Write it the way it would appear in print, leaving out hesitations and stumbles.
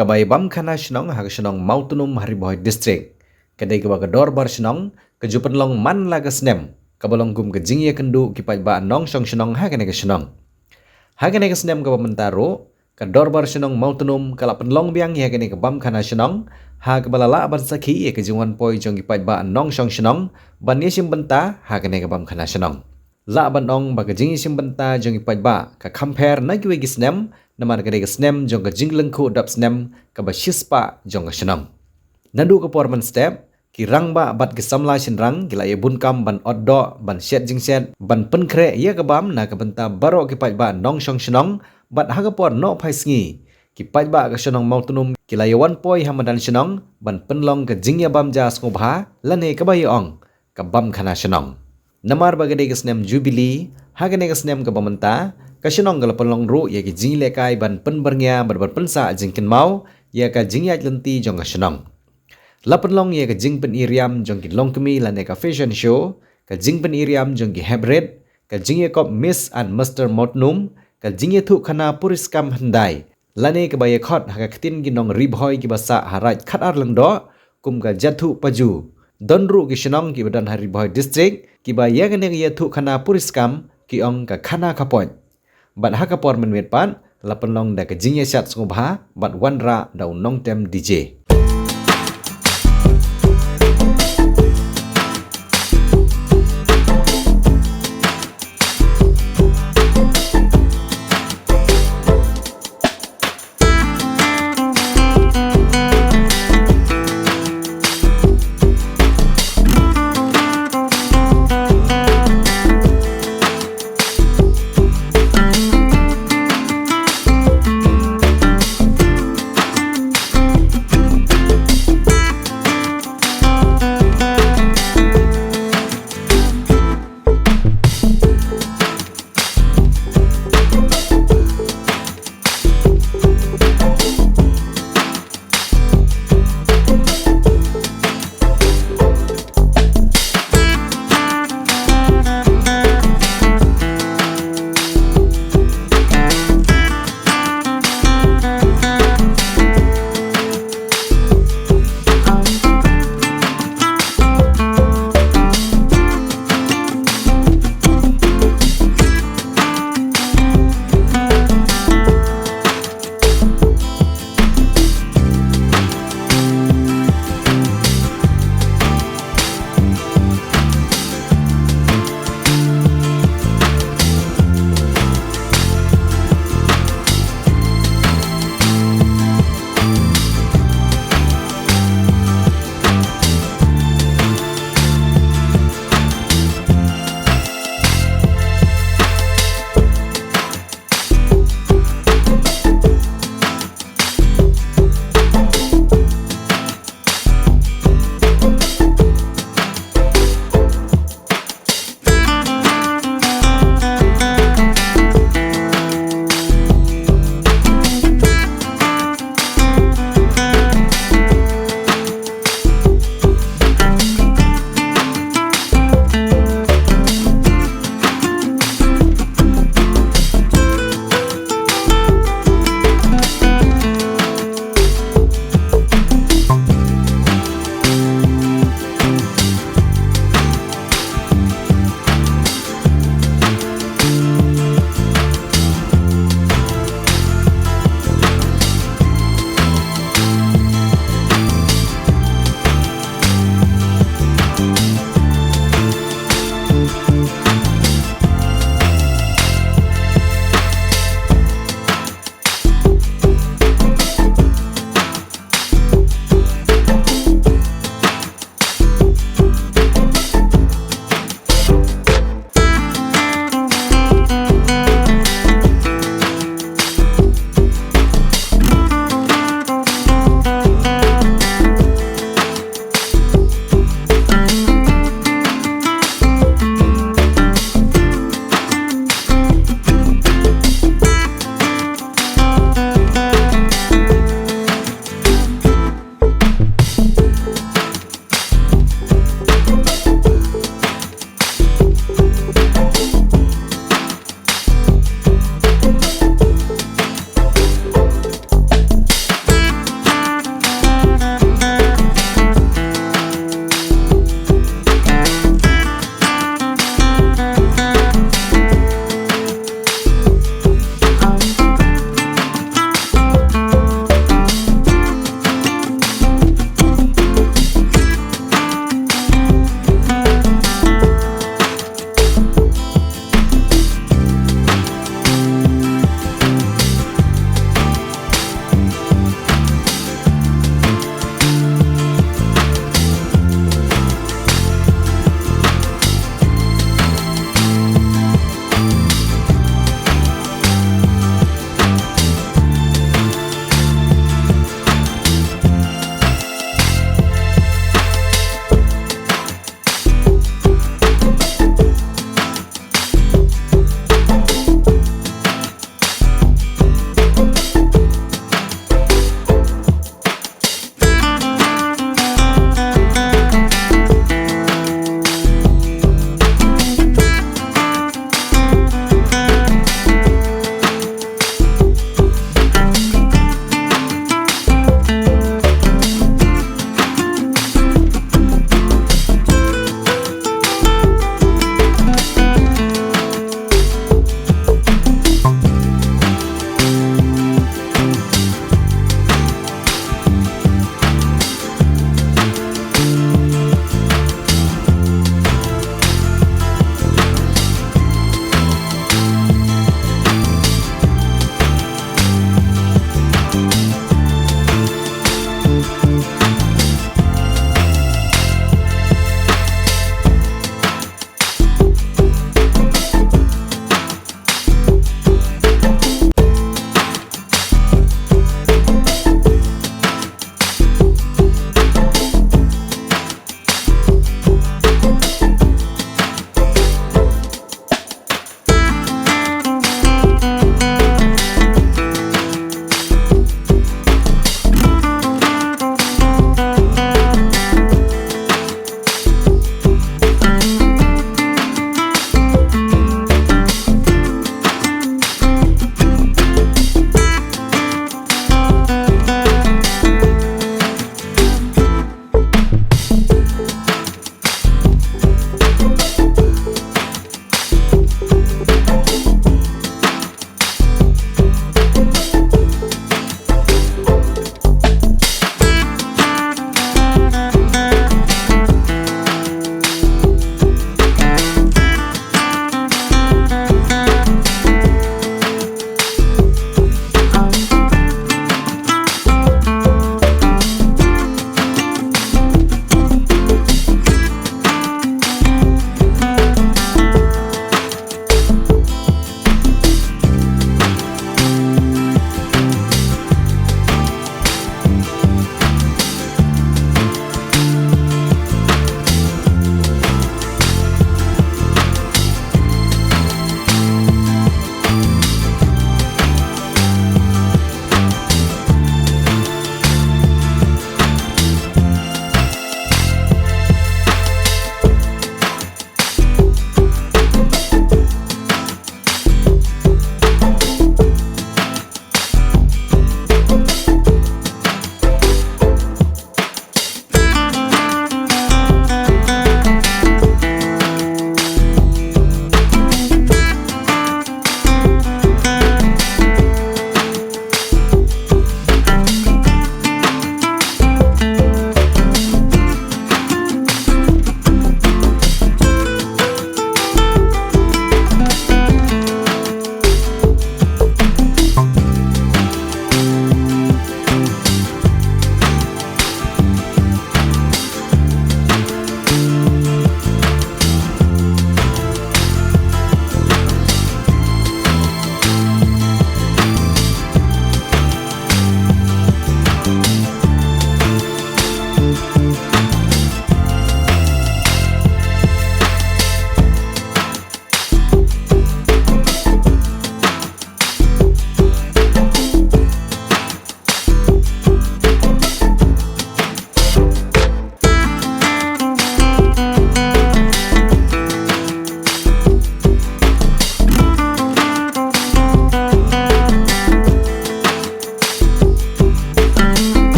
Kabai Bamkhana Shnong Haka Shnong Mawtnum hari Bhoi district. Kadai kaba kedor bar Shnong kejupan long man laga snem. Kabalong gum ke jingya kendu kipai ba Nong Shnong haka nega Shnong. Haka nega snem kaba mentaro kedor bar Shnong Mawtnum kalap penlong biang haka nega Bamkhana Shnong ha kebalala ban sakhi ke jungan poi jong kipai ba Nong Shnong ban yesim bynta haka nega Bamkhana Shnong. La ban ong ba ke jingi sim bynta jong kipai ba ka compare na kiwe gisnem namar kadai snem jong ka jinglengku dap snem ka ba shispa jong ka Shnong. Nandu ka porman step ki rang ba bat ki samla shin rang gila ye bunkam ban oddo ban shet jing shet ban penkre ye ka bam na ka benta baro ki pai ba Nong Shnong bat ha ka por no phai sngi ki pai ba ka Shnong Mawtnum gila ye wan poi hamadan Shnong ban penlong ka jingya bam ja sngewbha lane ka ba ye ong ka Bamkhana Shnong. Namar ba kadai ka snem jubilee ha ka ne ka snem ka bamenta ka Shnong gala penlong ru ye ki jing lekai ban pen bernya bar pensa jingkin mau ye ka jing ya lenti jong ka Shnong. La penlong ye ka jing pen iriam jong ki long kemi la ne ka fashion show ka jing pen iriam jong ki hybrid ka jing ye kop Miss and Mr Mawtnum ka jing ye thu khana puriskam handai la ne ka ba ye khot ha ka ktin gi nong ri Bhoi ki basa haraj khat ar lang do kum ka jathu paju don ru ki Shnong ki badan hari Bhoi district ki ba ye ka ne ye thu khana puriskam ki ong ka khana kapon. Bat haka por menwet pan la penlong da ke jingya shat sngewbha bat wanra da Nong tem DJ.